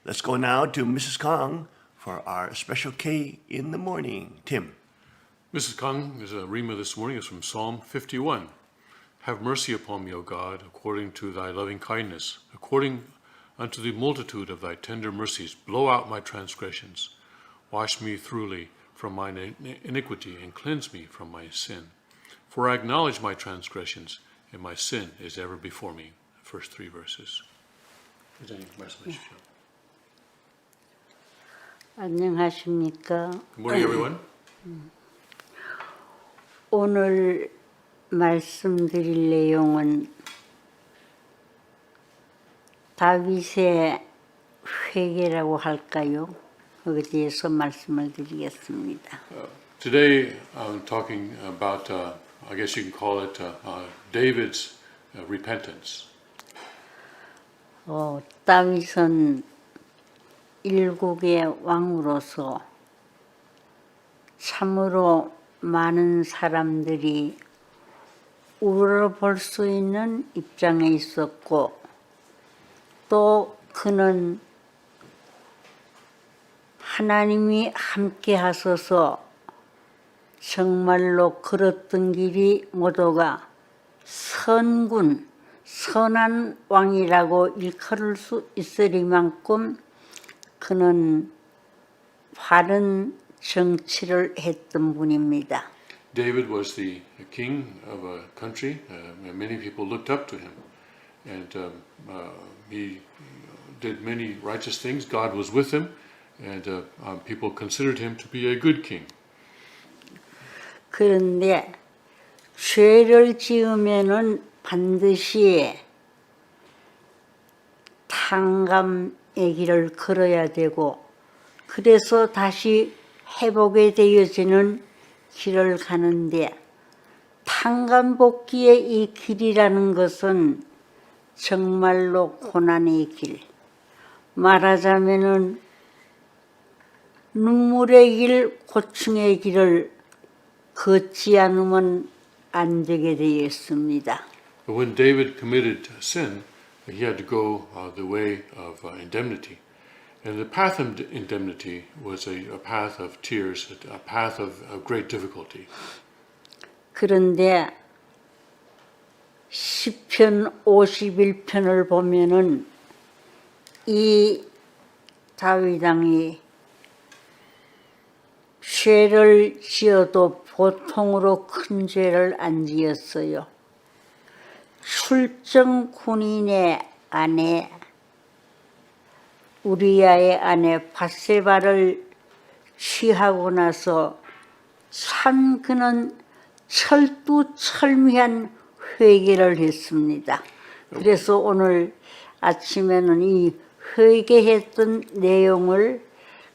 Let's go now to Mrs. Kong for our special K in the morning. Tim. Mrs. Kang's rima this morning is from Psalm 51. Have mercy upon me, O God, according to thy loving kindness, according unto the multitude of thy tender mercies. Blow out my transgressions. Wash me thoroughly from mine iniquity, and cleanse me from my sin. For I acknowledge my transgressions, and my sin is ever before me. First three verses. 안녕하십니까? Good morning, everyone. 오늘 말씀드릴 내용은 다윗의 회개라고 할까요? 거기에 대해서 말씀을 드리겠습니다. Today, I'm talking about, I guess you can call it David's repentance. 다윗은 일국의 왕으로서 참으로 많은 사람들이 우러볼 수 있는 입장에 있었고, 또 그는 하나님이 함께 하셔서 정말로 걸었던 길이 모두가 선군, 선한 왕이라고 일컬을 수 있으리만큼 그는 바른 정치를 했던 분입니다. David was the king of a country. Many people looked up to him, and he did many righteous things. God was with him, and people considered him to be a good king. 그런데 죄를 지으면은 반드시 탕감의 길을 걸어야 되고, 그래서 다시 회복에 되어지는 길을 가는데, 탕감복귀의 이 길이라는 것은 정말로 고난의 길, 말하자면은 눈물의 길, 고충의 길을 걷지 않으면 안 되게 되어 있습니다. But when David committed sin, he had to go the way of indemnity. And the path of indemnity was a path of tears, a path of great difficulty. 그런데 시편 51편을 보면은 이 다윗 왕이 죄를 지어도 보통으로 큰 죄를 안 지었어요. 출정 군인의 아내 우리야의 아내 밧세바를 취하고 나서 참 그는 철두철미한 회개를 했습니다. 그래서 오늘 아침에는 이 회개했던 내용을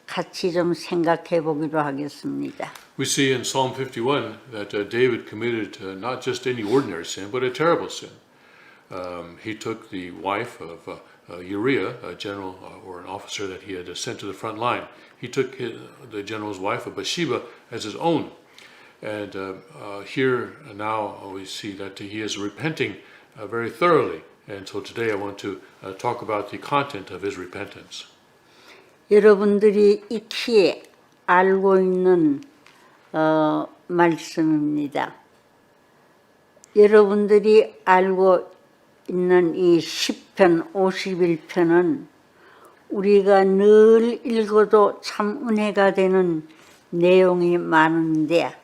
같이 좀 생각해 보기로 하겠습니다. We see in Psalm 51 that David committed not just any ordinary sin, but a terrible sin. He took the wife of Uriah, a general or an officer that he had sent to the front line. He took the general's wife of Bathsheba as his own. And here now we see that he is repenting very thoroughly. And so today I want to talk about the content of his repentance. 여러분들이 익히 알고 있는 말씀입니다. 여러분들이 알고 있는 이 시편 51편은 우리가 늘 읽어도 참 은혜가 되는 내용이 많은데,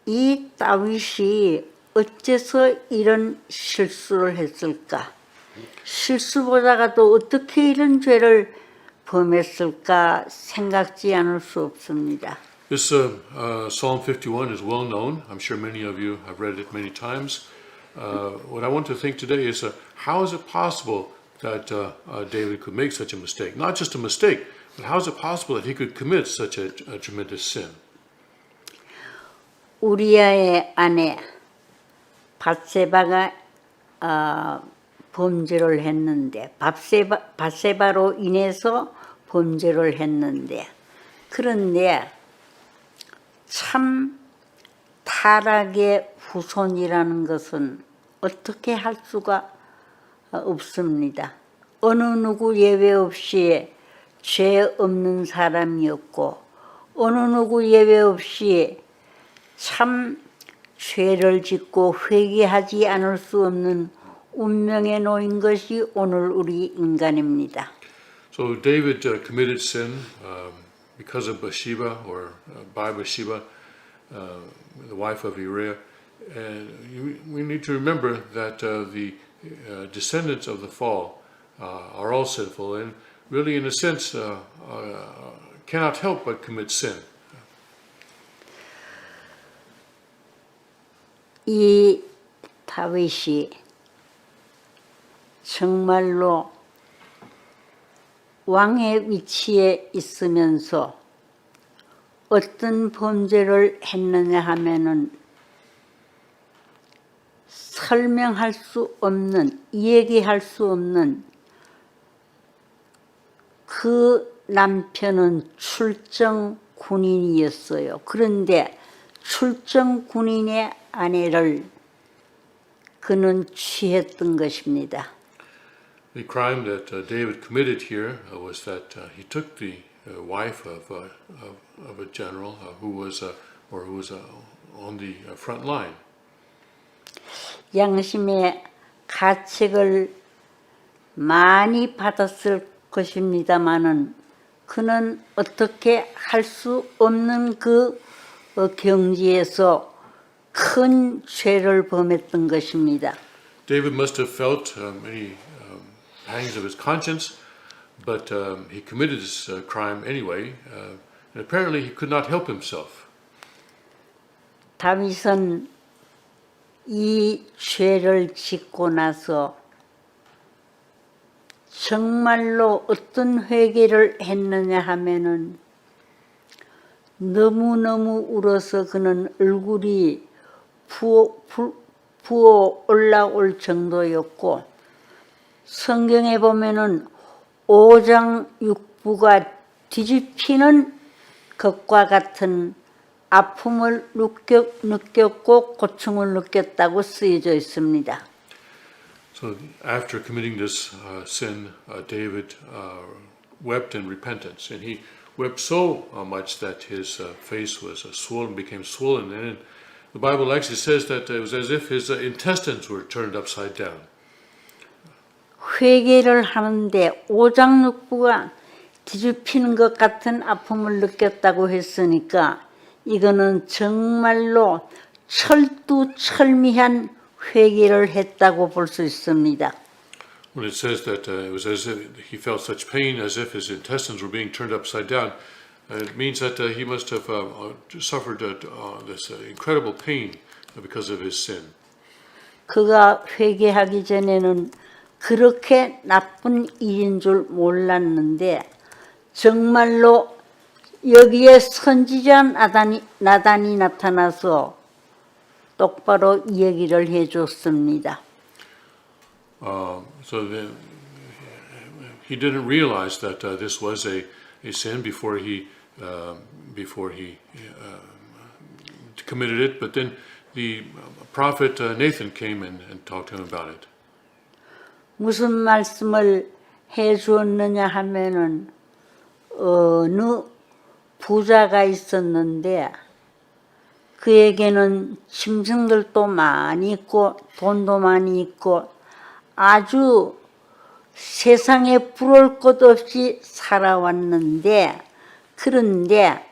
이 다윗이 어째서 이런 실수를 했을까? 실수보다가 또 어떻게 이런 죄를 범했을까 생각지 않을 수 없습니다. This Psalm 51 is well known. I'm sure many of you have read it many times. What I want to think today is how is it possible that David could make such a mistake? Not just a mistake, but how is it possible that he could commit such a tremendous sin? 우리야의 아내 밧세바가 범죄를 했는데, 밧세바로 인해서 범죄를 했는데, 그런데 참 타락의 후손이라는 것은 어떻게 할 수가 없습니다. 어느 누구 예외 없이 죄 없는 사람이었고 어느 누구 예외 없이 참 죄를 짓고 회개하지 않을 수 없는 운명에 놓인 것이 오늘 우리 인간입니다. So David committed sin because of Bathsheba, or by Bathsheba, the wife of Uriah. And we need to remember that the descendants of the fall are all sinful, and really, in a sense, cannot help but commit sin. 이 다윗이 정말로 왕의 위치에 있으면서 어떤 범죄를 했느냐 하면은 설명할 수 없는, 얘기할 수 없는 그 남편은 출정 군인이었어요. 그런데 출정 군인의 아내를 그는 취했던 것입니다. The crime that David committed here was that he took the wife of a general who was on the front line. 양심의 가책을 많이 받았을 것입니다마는 그는 어떻게 할 수 없는 그 경지에서 큰 죄를 범했던 것입니다. David must have felt many pangs of his conscience, but he committed this crime anyway, and apparently he could not help himself. 다윗은 이 죄를 짓고 나서 정말로 어떤 회개를 했느냐 하면은 너무너무 울어서 그는 얼굴이 부어 올라올 정도였고 성경에 보면은 오장육부가 뒤집히는 것과 같은 아픔을 느꼈고 고충을 느꼈다고 쓰여져 있습니다. So after committing this sin, David wept in repentance, and he wept so much that his face was swollen, became swollen, and the Bible actually says that it was as if his intestines were turned upside down. 회개를 하는데 오장육부가 뒤집히는 것 같은 아픔을 느꼈다고 했으니까 이거는 정말로 철두철미한 회개를 했다고 볼 수 있습니다. When it says that it was as if he felt such pain as if his intestines were being turned upside down, it means that he must have suffered this incredible pain because of his sin. 그가 회개하기 전에는 그렇게 나쁜 일인 줄 몰랐는데 정말로 여기에 선지자 나단이 나타나서 똑바로 얘기를 해줬습니다. So he didn't realize that this was a sin before he committed it, but then the prophet Nathan came and talked to him about it. 무슨 말씀을 해주었느냐 하면은 어느 부자가 있었는데 그에게는 짐승들도 많이 있고 돈도 많이 있고 아주 세상에 부러울 것 없이 살아왔는데 그런데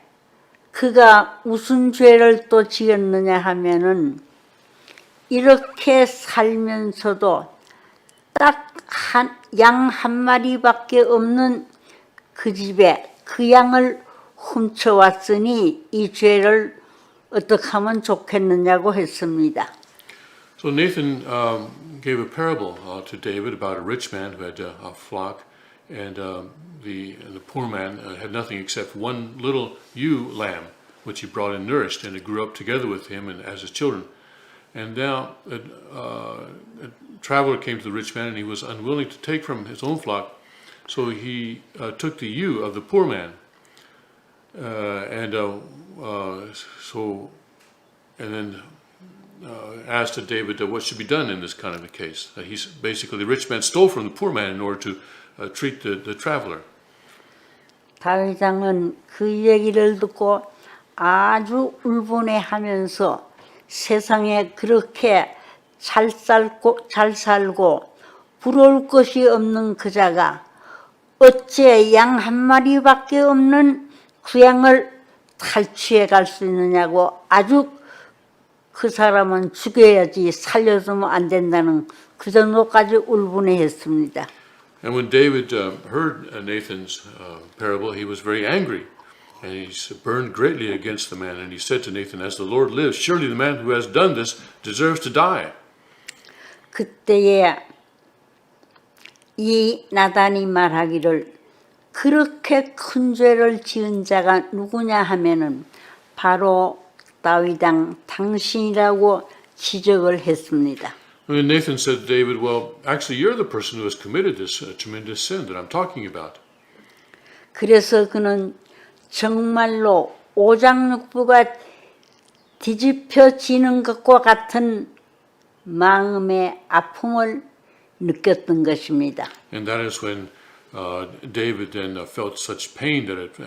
그가 무슨 죄를 또 지었느냐 하면은 이렇게 살면서도 딱 양 한 마리밖에 없는 그 집에 그 양을 훔쳐왔으니 이 죄를 어떻게 하면 좋겠느냐고 했습니다. So Nathan gave a parable to David about a rich man who had a flock, and the poor man had nothing except one little ewe lamb, which he brought and nourished, and it grew up together with him and as his children. And now a traveler came to the rich man, and he was unwilling to take from his own flock, so he took the ewe of the poor man, and then asked David what should be done in this kind of a case. He's basically the rich man stole from the poor man in order to treat the traveler. 다윗 왕은 그 얘기를 듣고 아주 울분해하면서 세상에 그렇게 잘 살고 부러울 것이 없는 그자가 어째 양 한 마리밖에 없는 그 양을 탈취해 갈 수 있느냐고 아주 그 사람은 죽여야지 살려주면 안 된다는 그 정도까지 울분해했습니다. And when David heard Nathan's parable, he was very angry. And he burned greatly against the man. And he said to Nathan, as the Lord lives, surely the man who has done this deserves to die. 그때에 이 나단이 말하기를 그렇게 큰 죄를 지은 자가 누구냐 하면은 바로 다윗 왕 당신이라고 지적을 했습니다. And Nathan said to David, well, actually you're the person who has committed this tremendous sin that I'm talking about. 그래서 그는 정말로 오장육부가 뒤집혀지는 것과 같은 마음의 아픔을 느꼈던 것입니다. And that is when David then felt such pain that it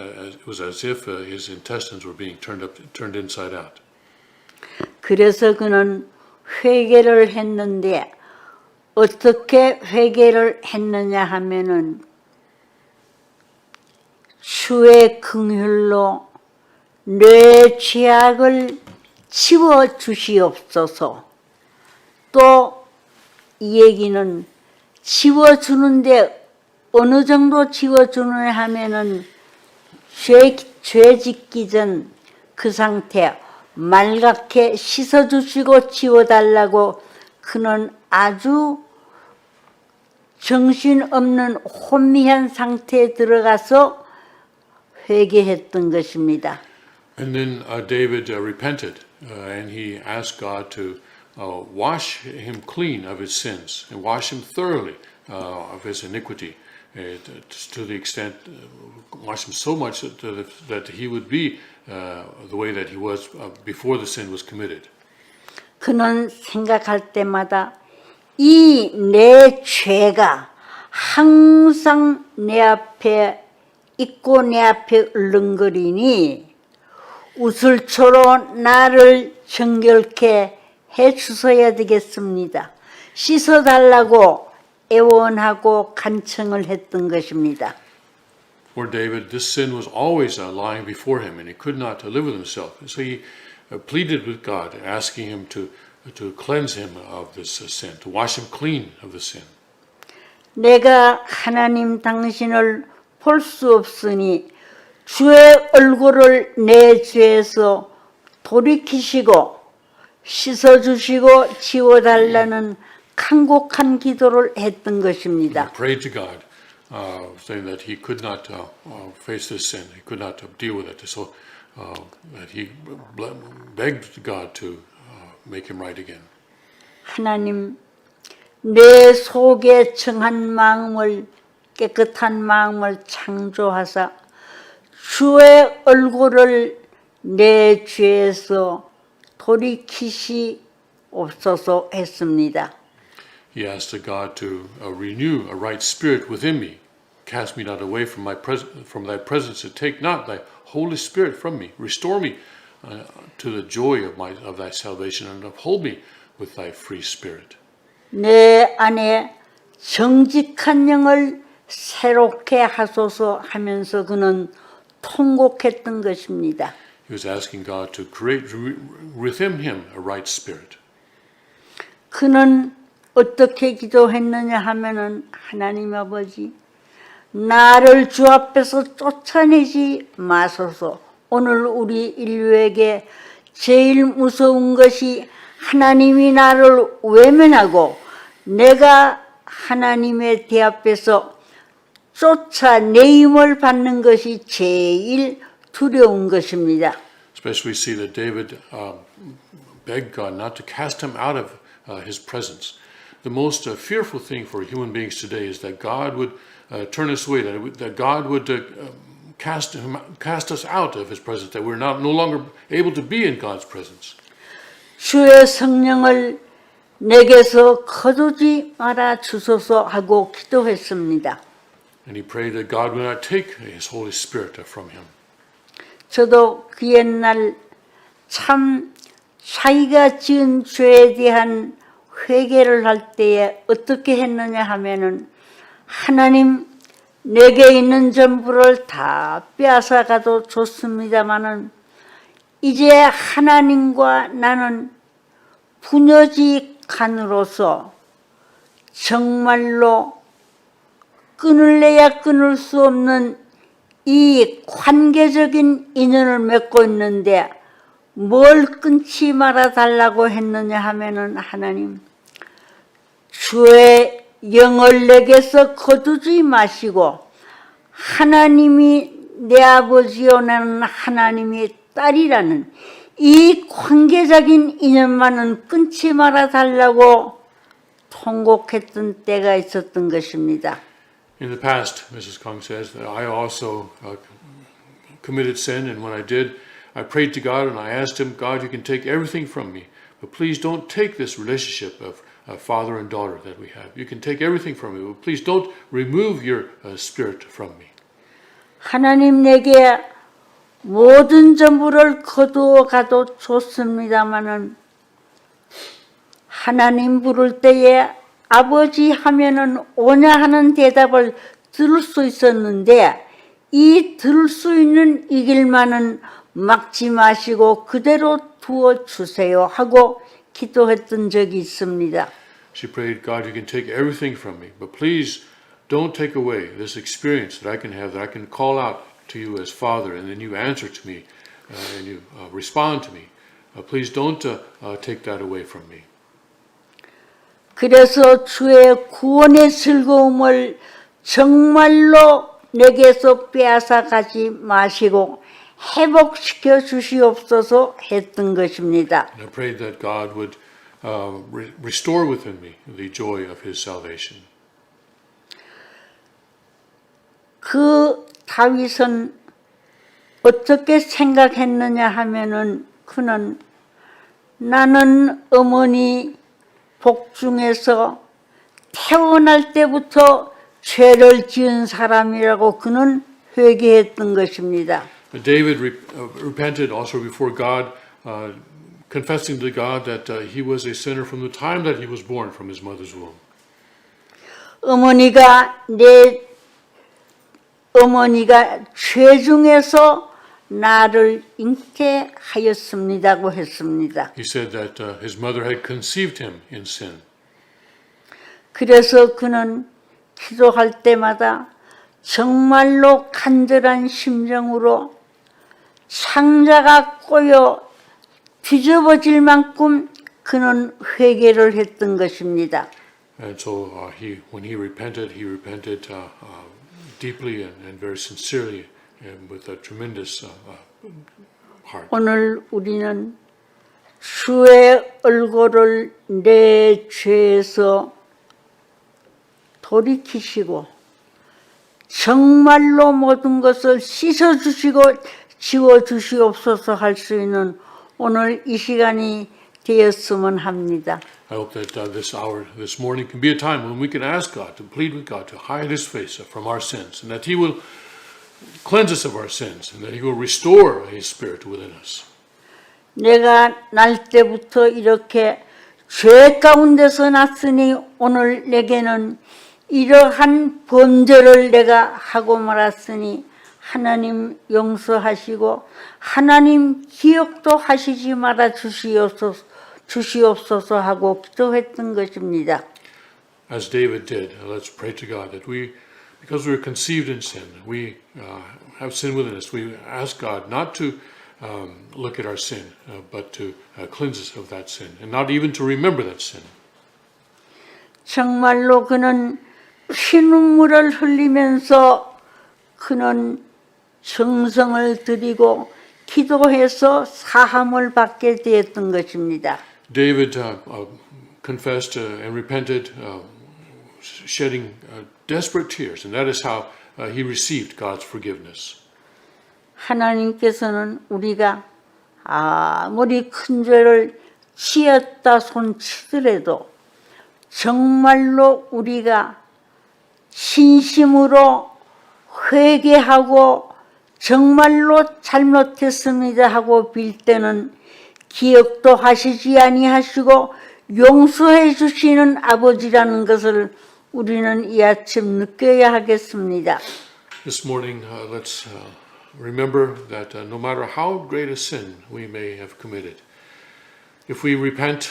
was as if his intestines were being turned inside out. 그래서 그는 회개를 했는데 어떻게 회개를 했느냐 하면은 주의 긍휼로 내 죄악을 지워 주시옵소서. 또 이 얘기는 지워주는데 어느 정도 지워주느냐 하면은 죄 짓기 전 그 상태 말갛게 씻어주시고 지워달라고 그는 아주 정신없는 혼미한 상태에 들어가서 회개했던 것입니다. And then David repented and he asked God to wash him clean of his sins and wash him thoroughly of his iniquity to the extent, wash him so much that he would be the way that he was before the sin was committed. 그는 생각할 때마다 이 내 죄가 항상 내 앞에 있고 내 앞에 울렁거리니 우슬초로 나를 정결케 해 주셔야 되겠습니다. 씻어달라고 애원하고 간청을 했던 것입니다. For David, this sin was always lying before him, and he could not live with himself. So he pleaded with God, asking him to cleanse him of this sin, to wash him clean of the sin. 내가 하나님 당신을 볼 수 없으니 주의 얼굴을 내 죄에서 돌이키시고 씻어주시고 지워달라는 간곡한 기도를 했던 것입니다. He prayed to God, saying that he could not face this sin, he could not deal with it. So that he begged God to make him right again. 하나님, 내 속에 정한 마음을 깨끗한 마음을 창조하사 주의 얼굴을 내 죄에서 돌이키시옵소서 했습니다. He asked God to renew a right spirit within me. Cast me not away from thy presence, and take not thy Holy Spirit from me. Restore me to the joy of thy salvation, and uphold me with thy free spirit. 내 안에 정직한 영을 새롭게 하소서 하면서 그는 통곡했던 것입니다. He was asking God to create within him a right spirit. 그는 어떻게 기도했느냐 하면은 하나님 아버지 나를 주 앞에서 쫓아내지 마소서. 오늘 우리 인류에게 제일 무서운 것이 하나님이 나를 외면하고 내가 하나님의 대앞에서 쫓아내임을 받는 것이 제일 두려운 것입니다. Especially we see that David begged God not to cast him out of his presence. The most fearful thing for human beings today is that God would turn us away, that God would cast us out of his presence, that we're no longer able to be in God's presence. 주의 성령을 내게서 거두지 말아 주소서 하고 기도했습니다. And he prayed that God would not take his Holy Spirit from him. 저도 그 옛날 참 자기가 지은 죄에 대한 회개를 할 때에 어떻게 했느냐 하면은 하나님 내게 있는 전부를 다 빼앗아 가도 좋습니다마는 이제 하나님과 나는 부녀지 간으로서 정말로 끊을래야 끊을 수 없는 이 관계적인 인연을 맺고 있는데 뭘 끊지 말아 달라고 했느냐 하면은 하나님 주의 영을 내게서 거두지 마시고 하나님이 내 아버지요 나는 하나님의 딸이라는 이 관계적인 인연만은 끊지 말아 달라고 통곡했던 때가 있었던 것입니다. In the past, Mrs. Kong says, that I also committed sin, and when I did, I prayed to God and I asked him, God, you can take everything from me, but please don't take this relationship of father and daughter that we have. You can take everything from me, but please don't remove your spirit from me. 하나님 내게 모든 전부를 거두어 가도 좋습니다마는 하나님 부를 때에 아버지 하면은 오냐 하는 대답을 들을 수 있었는데 이 들을 수 있는 이 길만은 막지 마시고 그대로 두어 주세요 하고 기도했던 적이 있습니다. She prayed, God, you can take everything from me, but please don't take away this experience that I can have, that I can call out to you as Father, and then you answer to me, and you respond to me. Please don't take that away from me. 그래서 주의 구원의 즐거움을 정말로 내게서 빼앗아 가지 마시고 회복시켜 주시옵소서 했던 것입니다. And I prayed that God would restore within me the joy of His salvation. 그 다윗은 어떻게 생각했느냐 하면은 그는 나는 어머니 복중에서 태어날 때부터 죄를 지은 사람이라고 그는 회개했던 것입니다. David repented also before God, confessing to God that he was a sinner from the time that he was born from his mother's womb. 어머니가 죄 중에서 나를 잉태하였습니다고 했습니다. He said that his mother had conceived him in sin. 그래서 그는 기도할 때마다 정말로 간절한 심정으로 상자가 꼬여 뒤집어질 만큼 그는 회개를 했던 것입니다. And so when he repented deeply and very sincerely and with a tremendous heart. 오늘 우리는 주의 얼굴을 내 죄에서 돌이키시고 정말로 모든 것을 씻어주시고 지워주시옵소서 할 수 있는 오늘 이 시간이 되었으면 합니다. I hope that this morning can be a time when we can ask God, to plead with God, to hide His face from our sins, and that He will cleanse us of our sins, and that He will restore His Spirit within us. 내가 날 때부터 이렇게 죄 가운데서 났으니 오늘 내게는 이러한 범죄를 내가 하고 말았으니 하나님 용서하시고 하나님 기억도 하시지 말아 주시옵소서 하고 기도했던 것입니다. As David did, let's pray to God that because we are conceived in sin, we have sin within us. We ask God not to look at our sin, but to cleanse us of that sin, and not even to remember that sin. 정말로 그는 피눈물을 흘리면서 그는 정성을 들이고 기도해서 사함을 받게 되었던 것입니다. David confessed and repented, shedding desperate tears, and that is how he received God's forgiveness. 하나님께서는 우리가 아무리 큰 죄를 씌었다 손치더라도 정말로 우리가 진심으로 회개하고 정말로 잘못했습니다 하고 빌 때는 기억도 하시지 아니하시고 용서해 주시는 아버지라는 것을 우리는 이 아침 느껴야 하겠습니다. This morning, let's remember that no matter how great a sin we may have committed, if we repent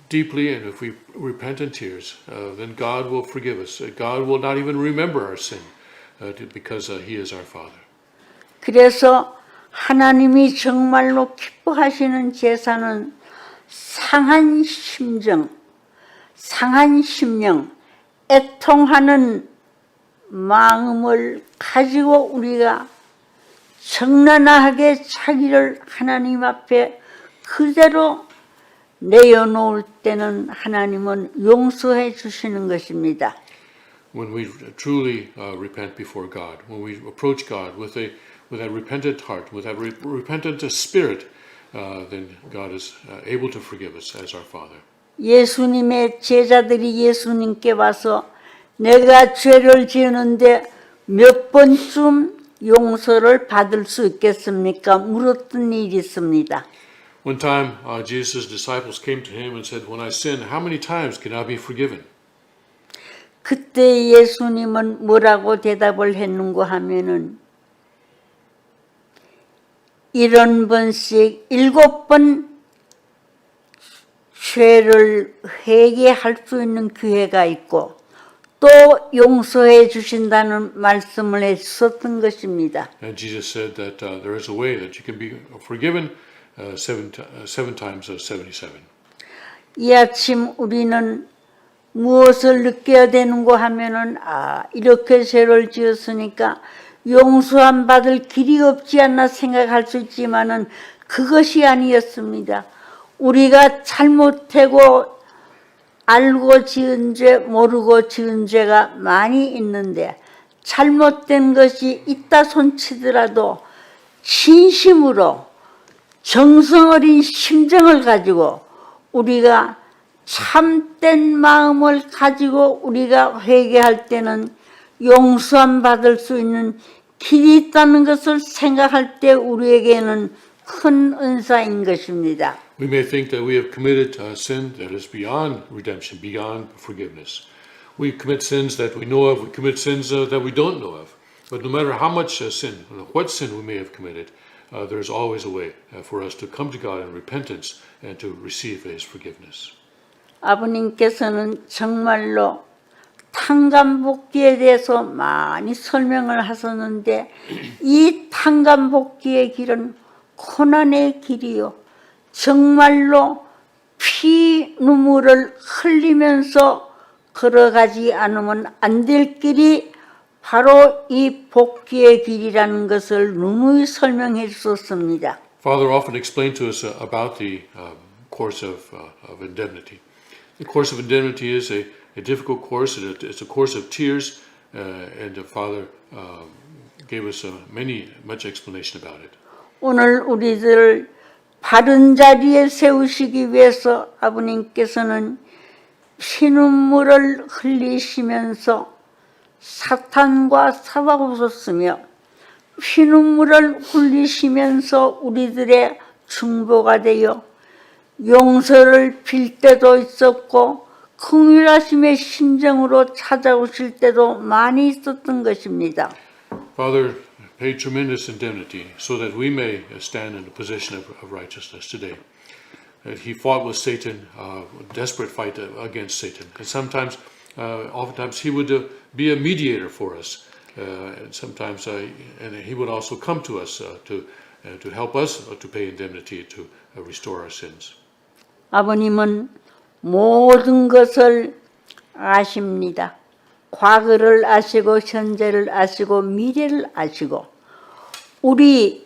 deeply and if we repent in tears, then God will forgive us. God will not even remember our sin because He is our Father. 그래서 하나님이 정말로 기뻐하시는 제사는 상한 심정, 상한 심령, 애통하는 마음을 가지고 우리가 정란하게 자기를 하나님 앞에 그대로 내어놓을 때는 하나님은 용서해 주시는 것입니다. When we truly repent before God, when we approach God with a repentant heart, with a repentant spirit, then God is able to forgive us as our Father. 예수님의 제자들이 예수님께 와서 내가 죄를 지었는데 몇 번쯤 용서를 받을 수 있겠습니까? 물었던 일이 있습니다. One time, Jesus' disciples came to Him and said, "When I sin, how many times can I be forgiven?" 그때 예수님은 뭐라고 대답을 했는고 하면은 70번씩 7번 죄를 회개할 수 있는 기회가 있고 또 용서해 주신다는 말씀을 했었던 것입니다. And Jesus said that there is a way that you can be forgiven seven times 77. 이 아침 우리는 무엇을 느껴야 되는고 하면은 이렇게 죄를 지었으니까 용서함 받을 길이 없지 않나 생각할 수 있지만은 그것이 아니었습니다. 우리가 잘못하고 알고 지은 죄, 모르고 지은 죄가 많이 있는데 잘못된 것이 있다 손치더라도 진심으로 정성 어린 심정을 가지고 우리가 참된 마음을 가지고 우리가 회개할 때는 용서함 받을 수 있는 길이 있다는 것을 생각할 때 우리에게는 큰 은사인 것입니다. We may think that we have committed sin that is beyond redemption, beyond forgiveness. We commit sins that we know of, we commit sins that we don't know of. But no matter how much sin, what sin we may have committed, there's always a way for us to come to God in repentance and to receive His forgiveness. 아버님께서는 정말로 탕감복귀에 대해서 많이 설명을 하셨는데 이 탕감복귀의 길은 고난의 길이요. 정말로 피 눈물을 흘리면서 걸어가지 않으면 안 될 길이 바로 이 복귀의 길이라는 것을 누누이 설명해 주셨습니다. Father often explained to us about the course of indemnity. The course of indemnity is a difficult course. It's a course of tears, and the Father gave us much explanation about it. 오늘 우리들을 바른 자리에 세우시기 위해서 아버님께서는 피눈물을 흘리시면서 사탄과 싸워보셨으며 피눈물을 흘리시면서 우리들의 중보가 되어 용서를 빌 때도 있었고 긍휼하심의 심정으로 찾아오실 때도 많이 있었던 것입니다. Father paid tremendous indemnity so that we may stand in a position of righteousness today. That He fought with Satan, a desperate fight against Satan. And sometimes, oftentimes, He would be a mediator for us. And sometimes, and He would also come to us to help us to pay indemnity to restore our sins. 아버님은 모든 것을 아십니다. 과거를 아시고 현재를 아시고 미래를 아시고 우리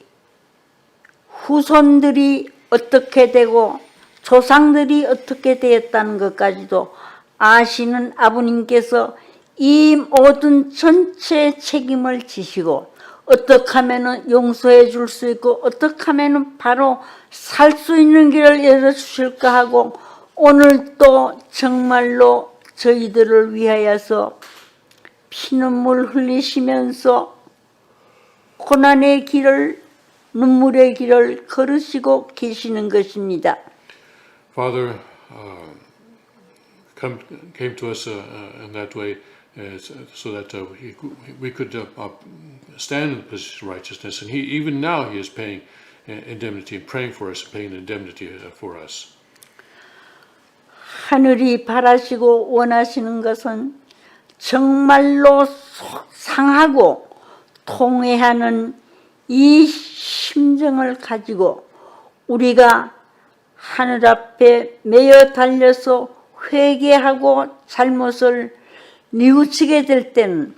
후손들이 어떻게 되고 조상들이 어떻게 되었다는 것까지도 아시는 아버님께서 이 모든 전체 책임을 지시고 어떻게 하면 용서해 줄 수 있고 어떻게 하면 바로 살 수 있는 길을 열어주실까 하고 오늘 또 정말로 저희들을 위하여서 피눈물 흘리시면서 고난의 길을 눈물의 길을 걸으시고 계시는 것입니다. Father came to us in that way so that we could stand in the position of righteousness. And even now he is paying indemnity and praying for us, paying indemnity for us. 하늘이 바라시고 원하시는 것은 정말로 상하고 통회하는 이 심정을 가지고 우리가 하늘 앞에 매여 달려서 회개하고 잘못을 뉘우치게 될 때는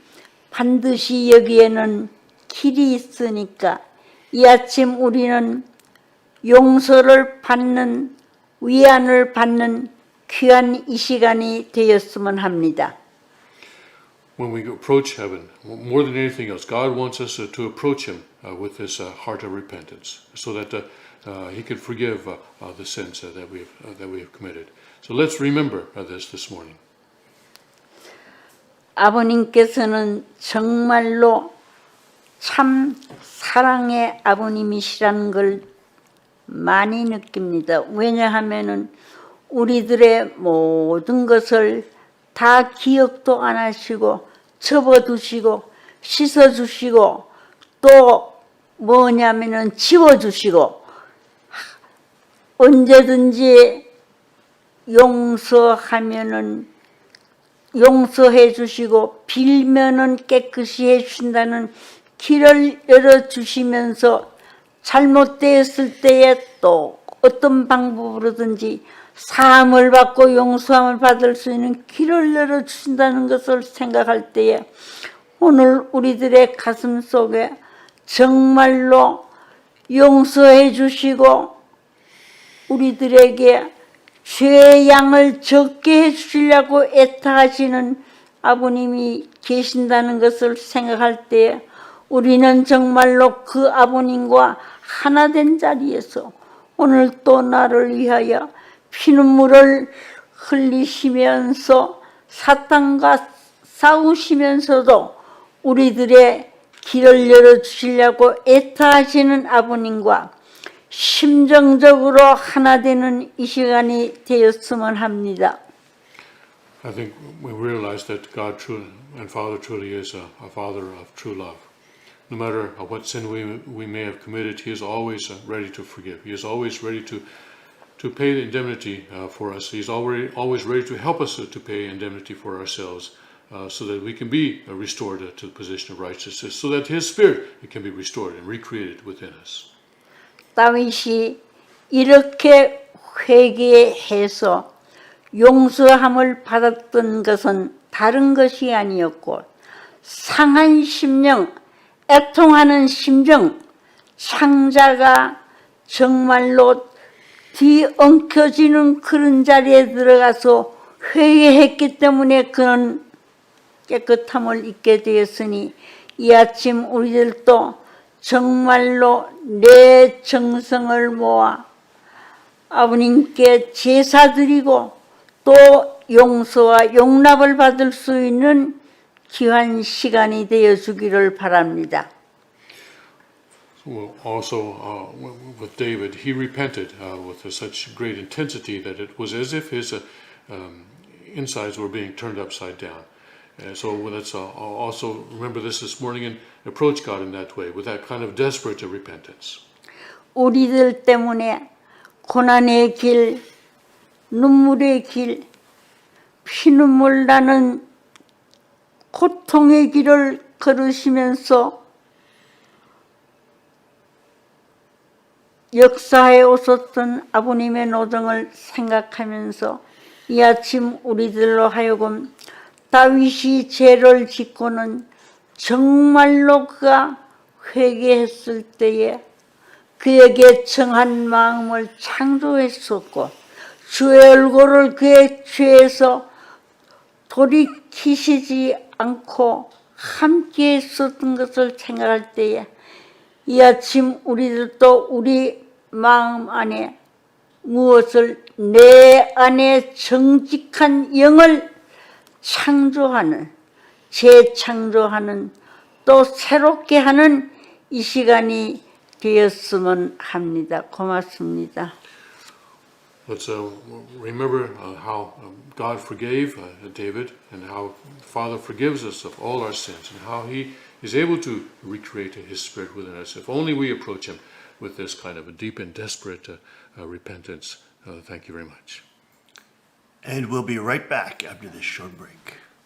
반드시 여기에는 길이 있으니까 이 아침 우리는 용서를 받는 위안을 받는 귀한 이 시간이 되었으면 합니다. When we approach heaven, more than anything else, God wants us to approach Him with this heart of repentance, so that He can forgive the sins that we have committed. So let's remember this morning. 아버님께서는 정말로 참 사랑의 아버님이시라는 걸 많이 느낍니다. 왜냐하면은 우리들의 모든 것을 다 기억도 안 하시고 접어두시고 씻어주시고 또 뭐냐면은 지워주시고 언제든지 용서하면은 용서해 주시고 빌면은 깨끗이 해 주신다는 길을 열어주시면서 잘못되었을 때에 또 어떤 방법으로든지 사함을 받고 용서함을 받을 수 있는 길을 열어주신다는 것을 생각할 때에 오늘 우리들의 가슴 속에 정말로 용서해 주시고 우리들에게 죄의 양을 적게 해주시려고 애타하시는 아버님이 계신다는 것을 생각할 때 우리는 정말로 그 아버님과 하나 된 자리에서 오늘 또 나를 위하여 피눈물을 흘리시면서 사탄과 싸우시면서도 우리들의 길을 열어주시려고 애타하시는 아버님과 심정적으로 하나 되는 이 시간이 되었으면 합니다. I think we realize that God and Father truly is a Father of true love. No matter what sin we may have committed, He is always ready to forgive. He is always ready to pay the indemnity for us. He's always ready to help us to pay indemnity for ourselves so that we can be restored to the position of righteousness, so that His Spirit can be restored and recreated within us. 다윗이 이렇게 회개해서 용서함을 받았던 것은 다른 것이 아니었고 상한 심령, 애통하는 심정, 창자가 정말로 뒤엉켜지는 그런 자리에 들어가서 회개했기 때문에 그런 깨끗함을 잊게 되었으니 이 아침 우리들도 정말로 내 정성을 모아 아버님께 제사드리고 또 용서와 용납을 받을 수 있는 귀한 시간이 되어주기를 바랍니다. Well, also, with David, he repented with such great intensity that it was as if his insides were being turned upside down. So let's also remember this morning and approach God in that way, with that kind of desperate repentance. 우리들 때문에 고난의 길, 눈물의 길, 피눈물 나는 고통의 길을 걸으시면서 역사에 오셨던 아버님의 노정을 생각하면서 이 아침 우리들로 하여금 다윗이 죄를 짓고는 정말로 그가 회개했을 때에 그에게 정한 마음을 창조했었고 주의 얼굴을 그의 죄에서 돌이키시지 않고 함께 했었던 것을 생각할 때에 이 아침 우리들도 우리 마음 안에 무엇을 내 안에 정직한 영을 창조하는, 재창조하는, 또 새롭게 하는 이 시간이 되었으면 합니다. 고맙습니다. Let's remember how God forgave David and how the Father forgives us of all our sins and how He is able to recreate His Spirit within us if only we approach Him with this kind of a deep and desperate repentance. Thank you very much. And we'll be right back after this short break.